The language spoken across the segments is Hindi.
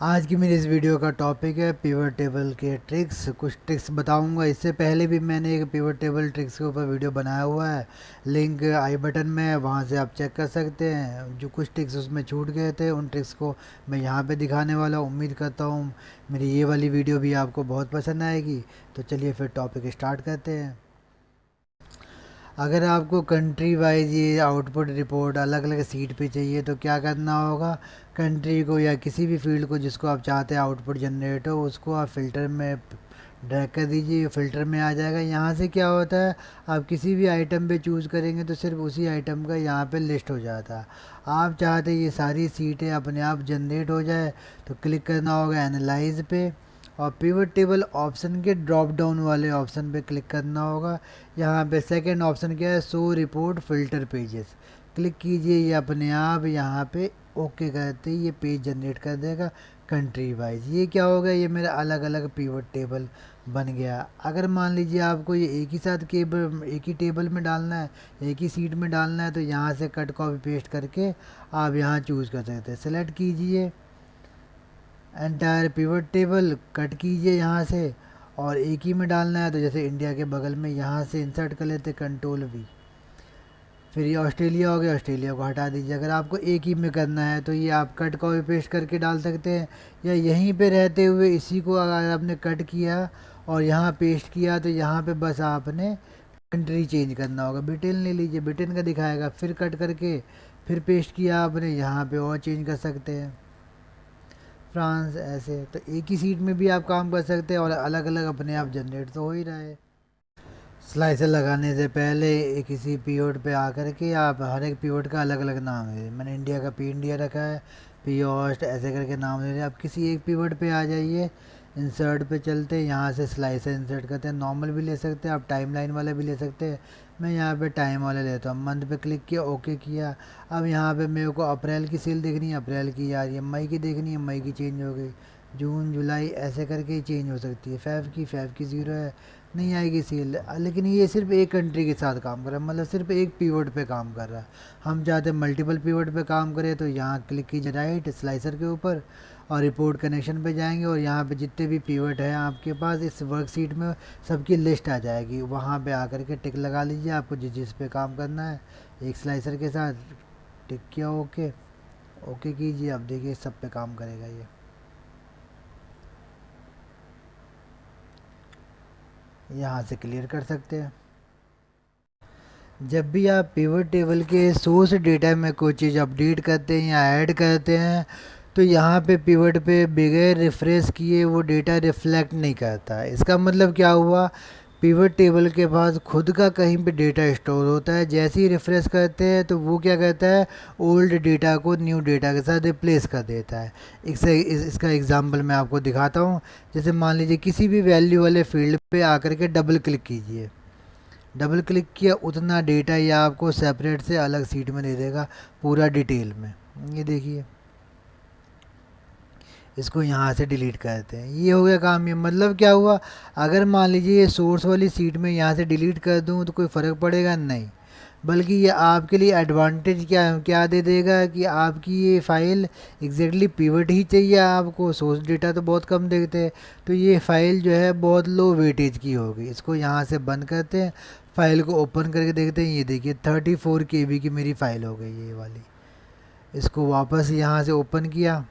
आज की मेरी इस वीडियो का टॉपिक है पिवट टेबल के ट्रिक्स। कुछ ट्रिक्स बताऊंगा। इससे पहले भी मैंने एक पिवट टेबल ट्रिक्स के ऊपर वीडियो बनाया हुआ है, लिंक आई बटन में है, वहाँ से आप चेक कर सकते हैं। जो कुछ ट्रिक्स उसमें छूट गए थे उन ट्रिक्स को मैं यहाँ पे दिखाने वाला हूँ। उम्मीद करता हूँ मेरी ये वाली वीडियो भी आपको बहुत पसंद आएगी। तो चलिए फिर टॉपिक स्टार्ट करते हैं। अगर आपको कंट्री वाइज ये आउटपुट रिपोर्ट अलग अलग सीट पे चाहिए तो क्या करना होगा, कंट्री को या किसी भी फील्ड को जिसको आप चाहते हैं आउटपुट जनरेट हो उसको आप फ़िल्टर में ड्रैग कर दीजिए, फ़िल्टर में आ जाएगा। यहाँ से क्या होता है, आप किसी भी आइटम पे चूज़ करेंगे तो सिर्फ उसी आइटम का यहाँ पे लिस्ट हो जाता है। आप चाहते ये सारी सीटें अपने आप जनरेट हो जाए तो क्लिक करना होगा एनालाइज पे, और पिवट टेबल ऑप्शन के ड्रॉप डाउन वाले ऑप्शन पे क्लिक करना होगा। यहाँ पे सेकंड ऑप्शन क्या है, show report filter pages, click कीजिए। ये अपने आप यहाँ पे ओके करते ही ये पेज जनरेट कर देगा कंट्री वाइज। ये क्या होगा, ये मेरा अलग अलग पिवट टेबल बन गया। अगर मान लीजिए आपको ये एक ही साथ केबल एक ही टेबल में डालना है, एक ही सीट में डालना है, तो यहाँ से कट कॉपी पेस्ट करके आप यहाँ चूज़ कर सकते हैं। सेलेक्ट कीजिए एंटायर पिवट टेबल, कट कीजिए यहाँ से, और एक ही में डालना है तो जैसे इंडिया के बगल में यहाँ से इंसर्ट कर लेते कंट्रोल वी। फिर ये ऑस्ट्रेलिया हो गया, ऑस्ट्रेलिया को हटा दीजिए। अगर आपको एक ही में करना है तो ये आप कट कॉपी पेस्ट करके डाल सकते हैं, या यहीं पे रहते हुए इसी को अगर आपने कट किया और यहाँ पेस्ट किया तो यहाँ पे बस आपने कंट्री चेंज करना होगा। ब्रिटेन ले लीजिए, ब्रिटेन का दिखाएगा, फिर कट करके फिर पेस्ट किया आपने, यहाँ पे और चेंज कर सकते हैं फ्रांस। ऐसे तो एक ही सीट में भी आप काम कर सकते हैं और अलग अलग अपने आप जनरेट तो हो ही रहा है। स्लाइसर लगाने से पहले किसी पीओड पे आकर के आप हर एक पीओड का अलग अलग नाम है। मैंने इंडिया का पी इंडिया रखा है, पी ऑस्ट ऐसे करके नाम ले रहे हैं। आप किसी एक पीओड पे आ जाइए, इंसर्ट पे चलते हैं, यहाँ से स्लाइसर इंसर्ट करते हैं। नॉर्मल भी ले सकते हैं आप, टाइम लाइन वाला भी ले सकते हैं। मैं यहाँ पे टाइम वाला लेता हूँ। मंथ पे क्लिक किया, ओके किया। अब यहाँ पे मेरे को अप्रैल की सेल देखनी है, अप्रैल की आ रही है। मई की देखनी है, मई की चेंज हो गई। जून जुलाई ऐसे करके ही चेंज हो सकती है। फ़ेब की ज़ीरो है, नहीं आएगी सेल। लेकिन ये सिर्फ एक कंट्री के साथ काम कर रहा है, मतलब सिर्फ एक पीवट पे काम कर रहा है। हम चाहते हैं मल्टीपल पीवट पे काम करें तो यहाँ क्लिक कीजिए राइट स्लाइसर के ऊपर, और रिपोर्ट कनेक्शन पे जाएंगे, और यहाँ पे जितने भी पीवट हैं आपके पास इस वर्कशीट में सबकी लिस्ट आ जाएगी। वहाँ पे आकर के टिक लगा लीजिए आपको जिस जिस पे काम करना है। एक स्लाइसर के साथ टिक किया, ओके ओके कीजिए। अब देखिए सब पे काम करेगा ये। यहाँ से क्लियर कर सकते हैं। जब भी आप पिवट टेबल के सोर्स डेटा में कोई चीज़ अपडेट करते हैं या ऐड करते हैं तो यहाँ पे पिवट पे बगैर रिफ्रेश किए वो डेटा रिफ्लेक्ट नहीं करता है। इसका मतलब क्या हुआ, पिवट टेबल के पास खुद का कहीं पे डेटा स्टोर होता है। जैसे ही रिफ्रेश करते हैं तो वो क्या करता है, ओल्ड डेटा को न्यू डेटा के साथ रिप्लेस कर देता है। इसका एग्जांपल मैं आपको दिखाता हूँ। जैसे मान लीजिए किसी भी वैल्यू वाले फील्ड पे आकर के डबल क्लिक कीजिए, डबल क्लिक किया उतना डेटा ये आपको सेपरेट से अलग सीट में दे देगा पूरा डिटेल में। ये देखिए, इसको यहाँ से डिलीट करते हैं। ये हो गया काम। ये मतलब क्या हुआ, अगर मान लीजिए ये सोर्स वाली सीट में यहाँ से डिलीट कर दूँ तो कोई फ़र्क पड़ेगा नहीं, बल्कि ये आपके लिए एडवांटेज क्या क्या दे देगा कि आपकी ये फ़ाइल एग्जैक्टली पिवट ही चाहिए आपको। सोर्स डेटा तो बहुत कम देखते हैं, तो ये फ़ाइल जो है बहुत लो वेटेज की होगी। इसको यहाँ से बंद करते हैं, फ़ाइल को ओपन करके देखते हैं। ये देखिए 34 KB की मेरी फ़ाइल हो गई ये वाली। इसको वापस यहाँ से ओपन किया,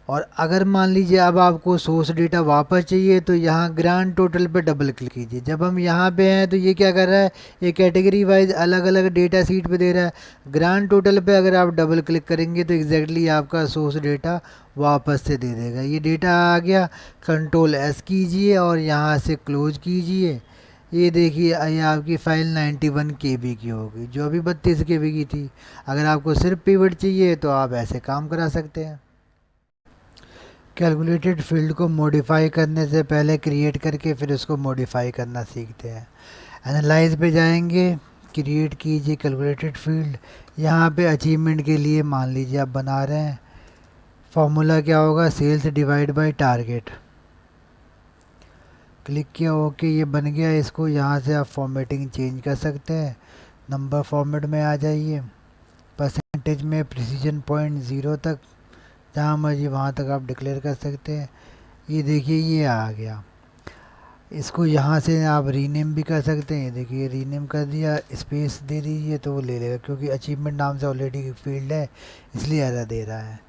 और अगर मान लीजिए अब आपको सोर्स डेटा वापस चाहिए तो यहाँ ग्रांड टोटल पे डबल क्लिक कीजिए। जब हम यहाँ पे हैं तो ये क्या कर रहा है, ये कैटेगरी वाइज अलग अलग डेटा सीट पे दे रहा है। ग्रांड टोटल पे अगर आप डबल क्लिक करेंगे तो एग्जैक्टली आपका सोर्स डेटा वापस से दे देगा। ये डेटा आ गया, कंट्रोल एस कीजिए और यहाँ से क्लोज कीजिए। ये देखिए ये आपकी फ़ाइल 91 KB की होगी, जो अभी 32 KB की थी। अगर आपको सिर्फ पिवट चाहिए तो आप ऐसे काम करा सकते हैं। कैलकुलेटेड फील्ड को मॉडिफाई करने से पहले क्रिएट करके फिर उसको मॉडिफाई करना सीखते हैं। एनालाइज पे जाएंगे, क्रिएट कीजिए कैलकुलेटेड फील्ड। यहाँ पे अचीवमेंट के लिए मान लीजिए आप बना रहे हैं, फॉर्मूला क्या होगा, sales divide by target. Click किया, ओके ये बन गया। इसको यहाँ से आप फॉर्मेटिंग चेंज कर सकते हैं। नंबर फॉर्मेट में आ जाइए, परसेंटेज में प्रिसीजन पॉइंट 0 तक, जहाँ मर्जी वहाँ तक आप डिक्लेयर कर सकते हैं। ये देखिए ये आ गया। इसको यहाँ से आप रीनेम भी कर सकते हैं। देखिए रीनेम कर दिया, स्पेस दे दीजिए तो वो ले लेगा, क्योंकि अचीवमेंट नाम से ऑलरेडी फील्ड है इसलिए एरर दे रहा है।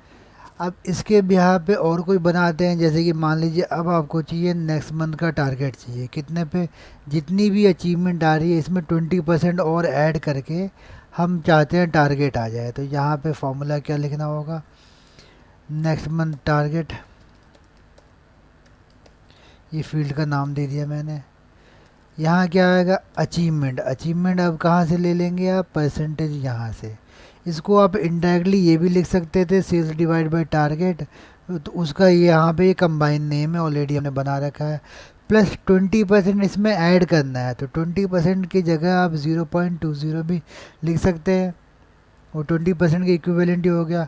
अब इसके बिहार पे और कोई बनाते हैं, जैसे कि मान लीजिए अब आपको चाहिए नेक्स्ट मंथ का टारगेट चाहिए कितने पे, जितनी भी अचीवमेंट आ रही है इसमें 20% और ऐड करके हम चाहते हैं टारगेट आ जाए। तो यहाँ पे फॉर्मूला क्या लिखना होगा, नेक्स्ट मंथ टारगेट, ये फील्ड का नाम दे दिया मैंने। यहाँ क्या आएगा, अचीवमेंट। अचीवमेंट अब कहाँ से ले लेंगे आप, परसेंटेज यहाँ से। इसको आप इनडायरेक्टली ये भी लिख सकते थे, सेल्स डिवाइड बाय टारगेट, तो उसका ये यहाँ पे ये कंबाइन नेम है, ऑलरेडी हमने बना रखा है। प्लस 20% इसमें ऐड करना है, तो 20% की जगह आप 0.20 भी लिख सकते हैं, वो 20% के इक्विवेलेंट ही हो गया।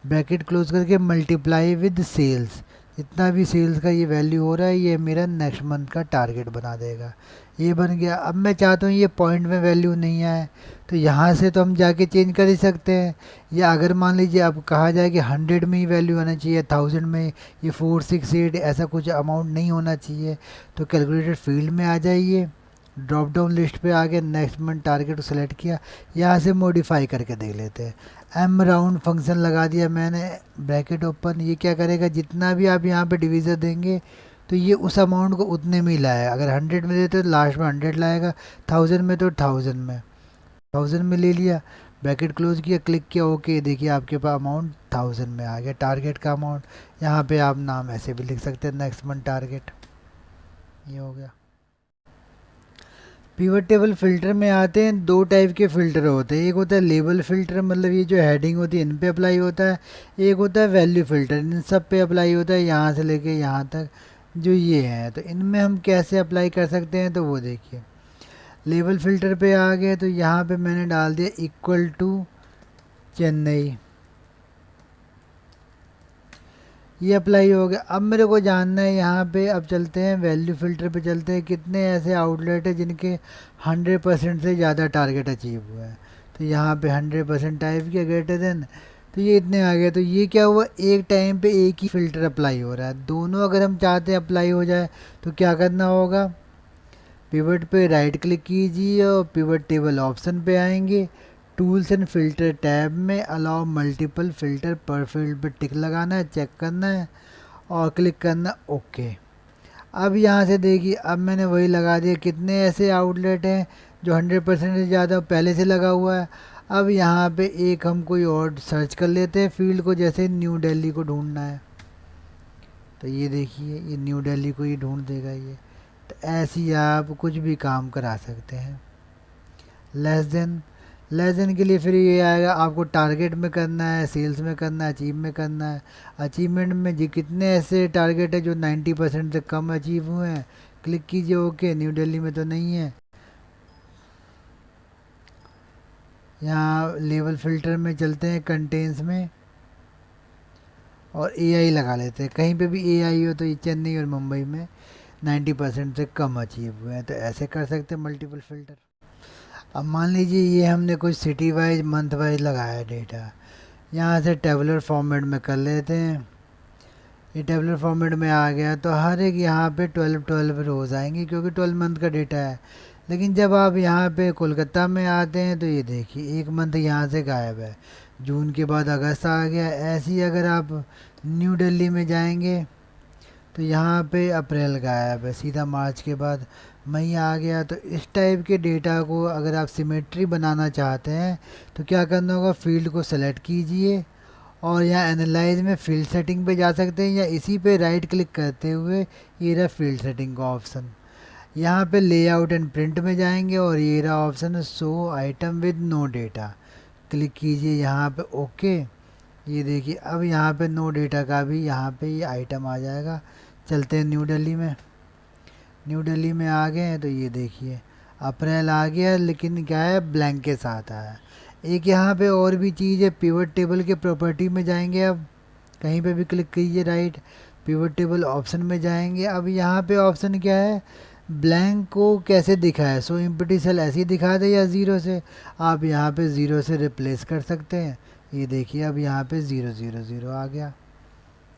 ब्रैकेट क्लोज करके मल्टीप्लाई विद सेल्स, जितना भी सेल्स का ये वैल्यू हो रहा है ये मेरा नेक्स्ट मंथ का टारगेट बना देगा। ये बन गया। अब मैं चाहता हूँ ये पॉइंट में वैल्यू नहीं आए, तो यहाँ से तो हम जाके चेंज कर ही सकते हैं। या अगर मान लीजिए अब कहा जाए कि 100 में ही वैल्यू आना चाहिए, 1000 में, ये 468 ऐसा कुछ अमाउंट नहीं होना चाहिए, तो कैलकुलेटेड फील्ड में आ जाइए, ड्रॉप डाउन लिस्ट पे आके नेक्स्ट मंथ टारगेट को सेलेक्ट किया, यहाँ से मॉडिफाई करके देख लेते हैं। एम राउंड फंक्शन लगा दिया मैंने, ब्रैकेट ओपन, ये क्या करेगा, जितना भी आप यहाँ पे डिवीज़र देंगे तो ये उस अमाउंट को उतने में ही लाएगा। अगर 100 में देते तो लास्ट में 100 लाएगा, 1000 में तो 1000 में, 1000 में ले लिया, ब्रैकेट क्लोज किया, क्लिक किया, ओके, देखिए आपके पास अमाउंट 1000 में आ गया, टारगेट का अमाउंट। यहाँ पे आप नाम ऐसे भी लिख सकते हैं, नेक्स्ट मंथ टारगेट, ये हो गया। पिवट टेबल फिल्टर में आते हैं, दो टाइप के फिल्टर होते हैं। एक होता है लेबल फिल्टर, मतलब ये जो हेडिंग होती है इन पे अप्लाई होता है। एक होता है वैल्यू फिल्टर, इन सब पे अप्लाई होता है, यहाँ से लेके यहाँ तक जो ये है। तो इनमें हम कैसे अप्लाई कर सकते हैं, तो वो देखिए। लेबल फिल्टर पे आ गए तो यहाँ पे मैंने डाल दिया इक्वल टू चेन्नई, ये अप्लाई हो गया। अब मेरे को जानना है यहाँ पे, अब चलते हैं वैल्यू फिल्टर पे, चलते हैं कितने ऐसे आउटलेट है जिनके 100% से ज़्यादा टारगेट अचीव हुआ है। तो यहाँ पे 100% टाइप किया, ग्रेटर देन, तो ये इतने आ गए। तो ये क्या हुआ, एक टाइम पे एक ही फ़िल्टर अप्लाई हो रहा है। दोनों अगर हम चाहते हैं अप्लाई हो जाए तो क्या करना होगा, पिवट पे राइट क्लिक कीजिए और पिवट टेबल ऑप्शन पे आएंगे, टूल्स एंड फिल्टर टैब में अलाउ मल्टीपल फिल्टर पर फील्ड पे टिक लगाना है, चेक करना है और क्लिक करना ओके। अब यहाँ से देखिए, अब मैंने वही लगा दिया, कितने ऐसे आउटलेट हैं जो 100% से ज़्यादा पहले से लगा हुआ है। अब यहाँ पे एक हम कोई और सर्च कर लेते हैं फील्ड को, जैसे न्यू दिल्ली को ढूंढना है, तो ये देखिए ये न्यू दिल्ली को ही ढूंढ देगा ये। तो ऐसे ही आप कुछ भी काम करा सकते हैं। लेस देन के लिए फिर ये आएगा, आपको टारगेट में करना है, सेल्स में करना है, अचीव में करना है। अचीवमेंट में जी कितने ऐसे टारगेट है जो 90% से कम अचीव हुए हैं, क्लिक कीजिए ओके। न्यू दिल्ली में तो नहीं है। यहाँ लेवल फिल्टर में चलते हैं, कंटेंस में, और एआई लगा लेते हैं। कहीं पे भी एआई हो तो ये चेन्नई और मुंबई में 90% से कम अचीव हुए हैं, तो ऐसे कर सकते हैं मल्टीपल फिल्टर। अब मान लीजिए ये हमने कुछ सिटी वाइज मंथ वाइज लगाया डेटा, यहाँ से टेबलर फॉर्मेट में कर लेते हैं। ये टेबलर फॉर्मेट में आ गया तो हर एक यहाँ पे 12 रोज़ आएंगे, क्योंकि 12 मंथ का डेटा है। लेकिन जब आप यहाँ पे कोलकाता में आते हैं तो ये देखिए एक मंथ यहाँ से गायब है, जून के बाद अगस्त आ गया। ऐसे ही अगर आप न्यू दिल्ली में जाएंगे तो यहाँ पे अप्रैल गायब है, सीधा मार्च के बाद मई आ गया। तो इस टाइप के डेटा को अगर आप सिमेट्री बनाना चाहते हैं तो क्या करना होगा, फील्ड को सेलेक्ट कीजिए और यहाँ एनालाइज में फील्ड सेटिंग पे जा सकते हैं, या इसी पे राइट क्लिक करते हुए ये रहा फील्ड सेटिंग का ऑप्शन। यहाँ पे लेआउट एंड प्रिंट में जाएंगे और ये रहा option show item with no data, click कीजिए यहाँ पे ओके। ये देखिए अब यहाँ पे नो डेटा का भी यहाँ पे ये आइटम आ जाएगा। चलते हैं न्यू दिल्ली में। न्यू दिल्ली में आ गए हैं तो ये देखिए अप्रैल आ गया, लेकिन क्या है, ब्लैंक के साथ आया। एक यहाँ पे और भी चीज़ है, पिवट टेबल के प्रॉपर्टी में जाएंगे, अब कहीं पे भी क्लिक कीजिए राइट, पिवट टेबल ऑप्शन में जाएंगे। अब यहाँ पे ऑप्शन क्या है, ब्लैंक को कैसे दिखाए, सो एम्प्टी सेल ऐसे ही दिखा दे या ज़ीरो से, आप यहाँ पे ज़ीरो से रिप्लेस कर सकते हैं। ये देखिए अब यहाँ पे 0 0 0 आ गया।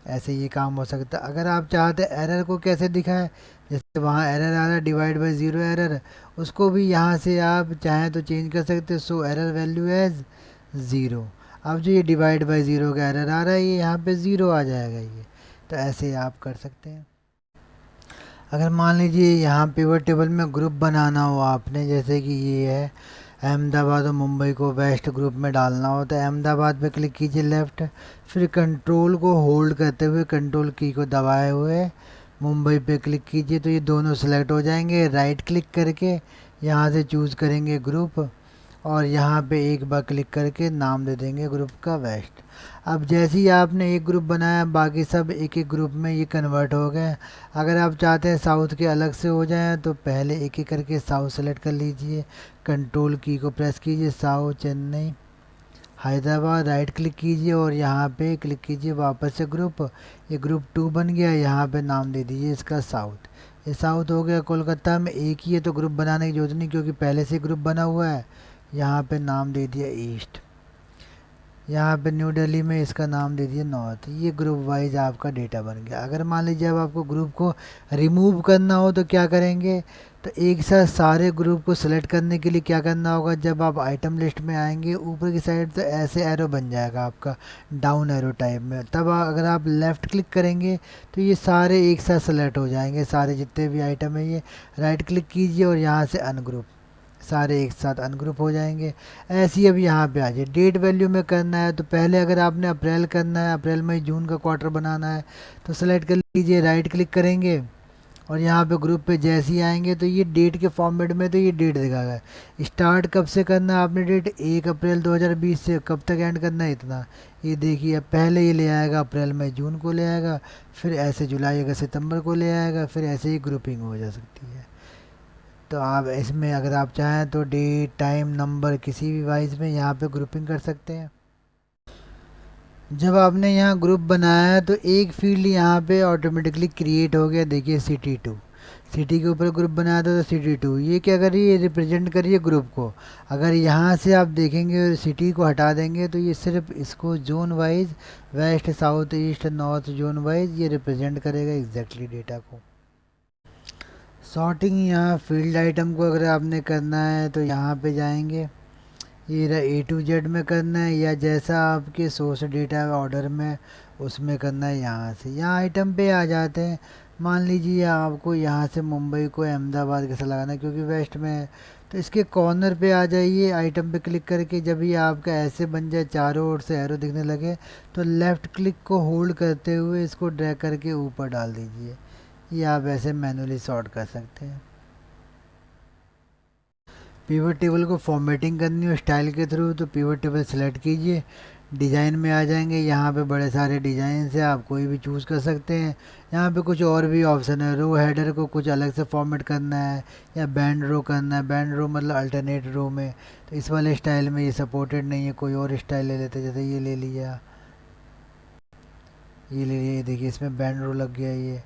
ऐसे ये काम हो सकता है। अगर आप चाहते एरर को कैसे दिखाएं, जैसे वहाँ एरर आ रहा है डिवाइड बाय ज़ीरो एरर, उसको भी यहाँ से आप चाहें तो चेंज कर सकते हैं, so error value as zero. अब जो ये डिवाइड बाय ज़ीरो का एरर आ रहा है ये यहाँ पे ज़ीरो आ जाएगा ये। तो ऐसे आप कर सकते हैं। अगर मान लीजिए यहाँ पिवट टेबल में ग्रुप बनाना हो आपने, जैसे कि ये है अहमदाबाद और मुंबई को वेस्ट ग्रुप में डालना हो, तो अहमदाबाद पे क्लिक कीजिए लेफ़्ट, फिर कंट्रोल को होल्ड करते हुए कंट्रोल की को दबाए हुए मुंबई पे क्लिक कीजिए, तो ये दोनों सेलेक्ट हो जाएंगे। राइट क्लिक करके यहाँ से चूज़ करेंगे ग्रुप, और यहाँ पे एक बार क्लिक करके नाम दे देंगे ग्रुप का वेस्ट। अब जैसे ही आपने एक ग्रुप बनाया बाकी सब एक एक ग्रुप में ये कन्वर्ट हो गए। अगर आप चाहते हैं साउथ के अलग से हो जाएं तो पहले एक एक करके साउथ सेलेक्ट कर लीजिए, कंट्रोल की को प्रेस कीजिए, south Chennai Hyderabad, right click कीजिए और यहाँ पे क्लिक कीजिए वापस से ग्रुप। ये ग्रुप 2 बन गया, यहाँ पे नाम दे दीजिए इसका साउथ। ये साउथ हो गया। कोलकाता में एक ही है तो ग्रुप बनाने की जरूरत नहीं क्योंकि पहले से ग्रुप बना हुआ है। यहाँ पे नाम दे दिया ईस्ट। यहाँ पे न्यू दिल्ली में इसका नाम दे दिया नॉर्थ। ये ग्रुप वाइज आपका डेटा बन गया। अगर मान लीजिए अब आपको ग्रुप को रिमूव करना हो तो क्या करेंगे, तो एक साथ सारे ग्रुप को सेलेक्ट करने के लिए क्या करना होगा, जब आप आइटम लिस्ट में आएंगे ऊपर की साइड तो ऐसे एरो बन जाएगा आपका डाउन एरो टाइप में, तब अगर आप लेफ़्ट क्लिक करेंगे तो ये सारे एक साथ सेलेक्ट हो जाएंगे, सारे जितने भी आइटम है ये। राइट क्लिक कीजिए और यहाँ से अनग्रुप, सारे एक साथ अनग्रुप हो जाएंगे। ऐसे ही अब यहाँ पे आ जाए डेट वैल्यू में करना है तो पहले अगर आपने अप्रैल करना है, अप्रैल मई जून का क्वार्टर बनाना है तो सेलेक्ट कर लीजिए, राइट क्लिक करेंगे और यहाँ पे ग्रुप पे जैसे ही आएंगे तो ये डेट के फॉर्मेट में तो ये डेट दिखाएगा। स्टार्ट कब से करना है आपने डेट, 1 अप्रैल 2020 से कब तक एंड करना है इतना। ये देखिए अब पहले ये ले आएगा अप्रैल मई जून को ले आएगा, फिर ऐसे जुलाई अगस्त सितंबर को ले आएगा, फिर ऐसे ही ग्रुपिंग हो जा सकती है। तो आप इसमें अगर आप चाहें तो डेट टाइम नंबर किसी भी वाइज में यहाँ पे ग्रुपिंग कर सकते हैं। जब आपने यहाँ ग्रुप बनाया है तो एक फील्ड यहाँ पे ऑटोमेटिकली क्रिएट हो गया। देखिए सिटी 2, सिटी के ऊपर ग्रुप बनाया था तो सिटी 2 ये क्या कर रही है, रिप्रेजेंट कर रही है ग्रुप को। अगर यहाँ से आप देखेंगे और सिटी को हटा देंगे तो ये सिर्फ इसको zone wise west south east north zone wise ये रिप्रेजेंट करेगा एग्जैक्टली डेटा को। सॉर्टिंग यहाँ फील्ड आइटम को अगर आपने करना है तो यहाँ पे जाएंगे, ये A to Z में करना है या जैसा आपके सोर्स डेटा ऑर्डर में उसमें करना है। यहाँ से यहाँ आइटम पे आ जाते हैं। मान लीजिए आपको यहाँ से मुंबई को अहमदाबाद कैसे लगाना है क्योंकि वेस्ट में है, तो इसके कॉर्नर पे आ जाइए आइटम पे क्लिक करके। जब ये आपका ऐसे बन जाए चारों ओर से एरो दिखने लगे तो लेफ़्ट क्लिक को होल्ड करते हुए इसको ड्रैग करके ऊपर डाल दीजिए। ये आप ऐसे मैनुअली सॉर्ट कर सकते हैं। पिवट टेबल को फॉर्मेटिंग करनी हो स्टाइल के थ्रू तो पिवट टेबल सेलेक्ट कीजिए, डिज़ाइन में आ जाएंगे। यहाँ पे बड़े सारे डिज़ाइन से आप कोई भी चूज़ कर सकते हैं। यहाँ पे कुछ और भी ऑप्शन है, रो हेडर को कुछ अलग से फॉर्मेट करना है या बैंड रो करना है। बैंड रो मतलब अल्टरनेट रो में, तो इस वाले स्टाइल में ये सपोर्टेड नहीं है, कोई और स्टाइल ले लेते, जैसे ये ले लिया, ये ले लिया। ये देखिए इसमें बैंड रो लग गया, ये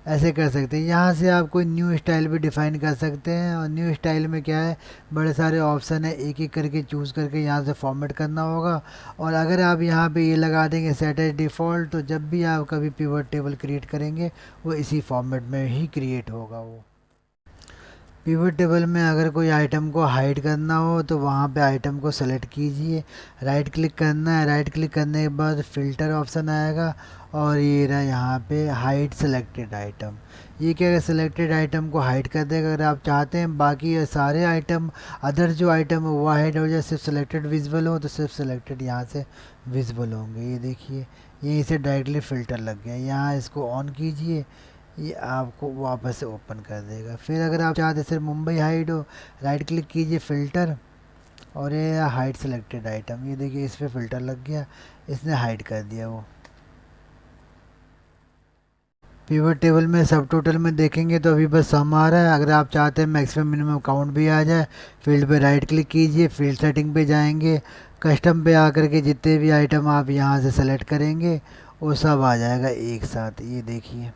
ऐसे कर सकते हैं। यहाँ से आप कोई न्यू स्टाइल भी डिफ़ाइन कर सकते हैं और न्यू स्टाइल में क्या है, बड़े सारे ऑप्शन है, एक एक करके चूज़ करके यहाँ से फॉर्मेट करना होगा। और अगर आप यहाँ पे ये लगा देंगे सेट एज डिफ़ॉल्ट तो जब भी आप कभी पिवट टेबल क्रिएट करेंगे वो इसी फॉर्मेट में ही क्रिएट होगा। वो पिवट टेबल में अगर कोई आइटम को हाइड करना हो तो वहाँ पे आइटम को सेलेक्ट कीजिए, राइट क्लिक करना है। राइट क्लिक करने के बाद फ़िल्टर ऑप्शन आएगा और ये रहा यहाँ पे हाइड सेलेक्टेड आइटम। ये क्या है, सेलेक्टेड आइटम को हाइड कर देगा। अगर आप चाहते हैं बाकी ये सारे आइटम अदर जो आइटम है वो हाइड हो जाए, सिर्फ सेलेक्टेड विजिबल हो तो सिर्फ सेलेक्टेड यहाँ से विजिबल होंगे। ये देखिए यहीं से डायरेक्टली फ़िल्टर लग गया। यहाँ इसको ऑन कीजिए, ये आपको वापस से ओपन कर देगा। फिर अगर आप चाहते सिर्फ मुंबई हाइड हो, राइट क्लिक कीजिए फ़िल्टर और ये हाइड सेलेक्टेड आइटम। ये देखिए इस पर फ़िल्टर लग गया, इसने हाइड कर दिया वो। पिवट टेबल में सब टोटल में देखेंगे तो अभी बस सम आ रहा है। अगर आप चाहते हैं मैक्सिमम मिनिमम काउंट भी आ जाए, फील्ड पे राइट क्लिक कीजिए, फील्ड सेटिंग पे जाएंगे, कस्टम पे आकर के जितने भी आइटम आप यहाँ से सेलेक्ट करेंगे वो सब आ जाएगा एक साथ। ये देखिए